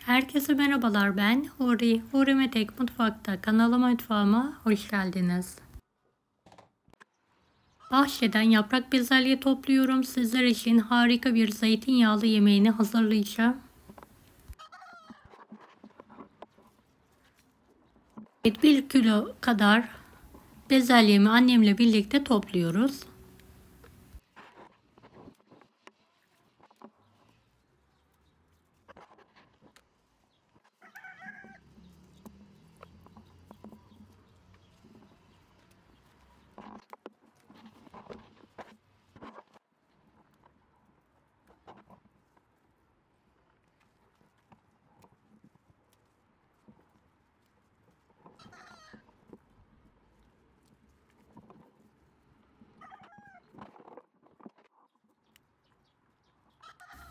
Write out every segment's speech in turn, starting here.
Herkese merhabalar, ben Huri. Huri Metek Mutfak'ta kanalıma, mutfağıma hoş geldiniz. Bahçeden yaprak bezelye topluyorum. Sizler için harika bir zeytinyağlı yemeğini hazırlayacağım. Evet, 1 kilo kadar bezelyemi annemle birlikte topluyoruz.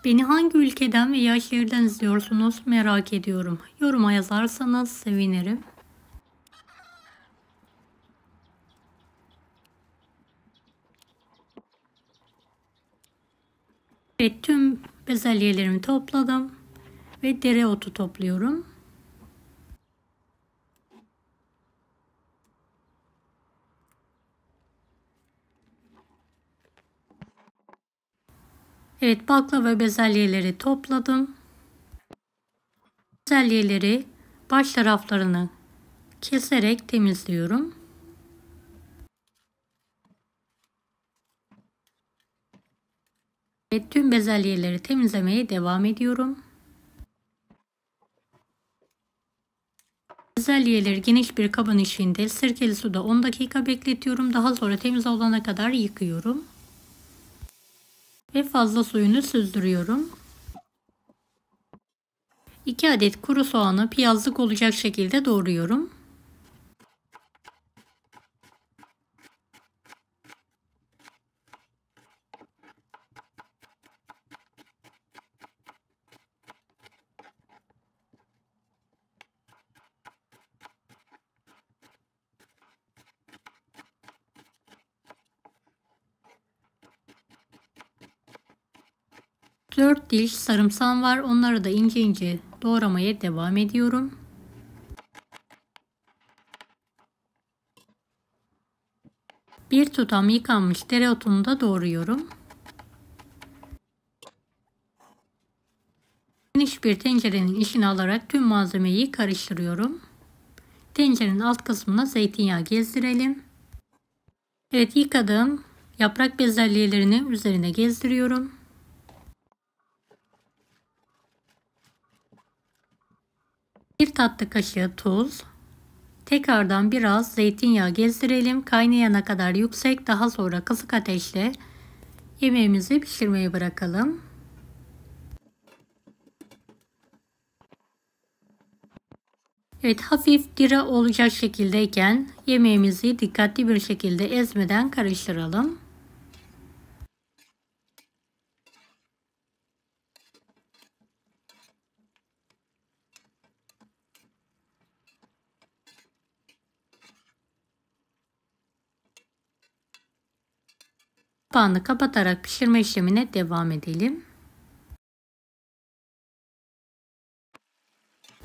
Beni hangi ülkeden veya şehirden izliyorsunuz merak ediyorum. Yoruma yazarsanız sevinirim. Evet, tüm bezelyelerimi topladım ve dereotu topluyorum. Evet, baklava bezelyeleri topladım. Bezelyeleri baş taraflarını keserek temizliyorum. Evet, tüm bezelyeleri temizlemeye devam ediyorum. Bezelyeleri geniş bir kabın içinde sirkeli suda 10 dakika bekletiyorum. Daha sonra temiz olana kadar yıkıyorum. Ve fazla suyunu süzdürüyorum. 2 adet kuru soğanı piyazlık olacak şekilde doğruyorum. Dört diş sarımsağım var. Onları da ince ince doğramaya devam ediyorum. Bir tutam yıkanmış dereotunu da doğruyorum. Geniş bir tencerenin içine alarak tüm malzemeyi karıştırıyorum. Tencerenin alt kısmına zeytinyağı gezdirelim. Evet, yıkadığım yaprak bezelyelerini üzerine gezdiriyorum. Bir tatlı kaşığı tuz. Tekrardan biraz zeytinyağı gezdirelim. Kaynayana kadar yüksek, daha sonra kısık ateşle yemeğimizi pişirmeye bırakalım. Evet, hafif diri olacak şekildeyken yemeğimizi dikkatli bir şekilde ezmeden karıştıralım. Kapağını kapatarak pişirme işlemine devam edelim.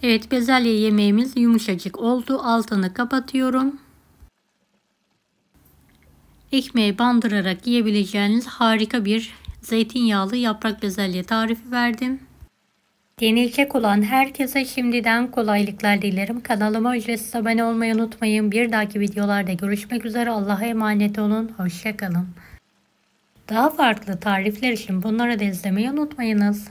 Evet, bezelye yemeğimiz yumuşacık oldu. Altını kapatıyorum. Ekmeğe bandırarak yiyebileceğiniz harika bir zeytinyağlı yaprak bezelye tarifi verdim. Deneyecek olan herkese şimdiden kolaylıklar dilerim. Kanalıma ücretsiz abone olmayı unutmayın. Bir dahaki videolarda görüşmek üzere. Allah'a emanet olun. Hoşça kalın. Daha farklı tarifler için bunları da izlemeyi unutmayınız.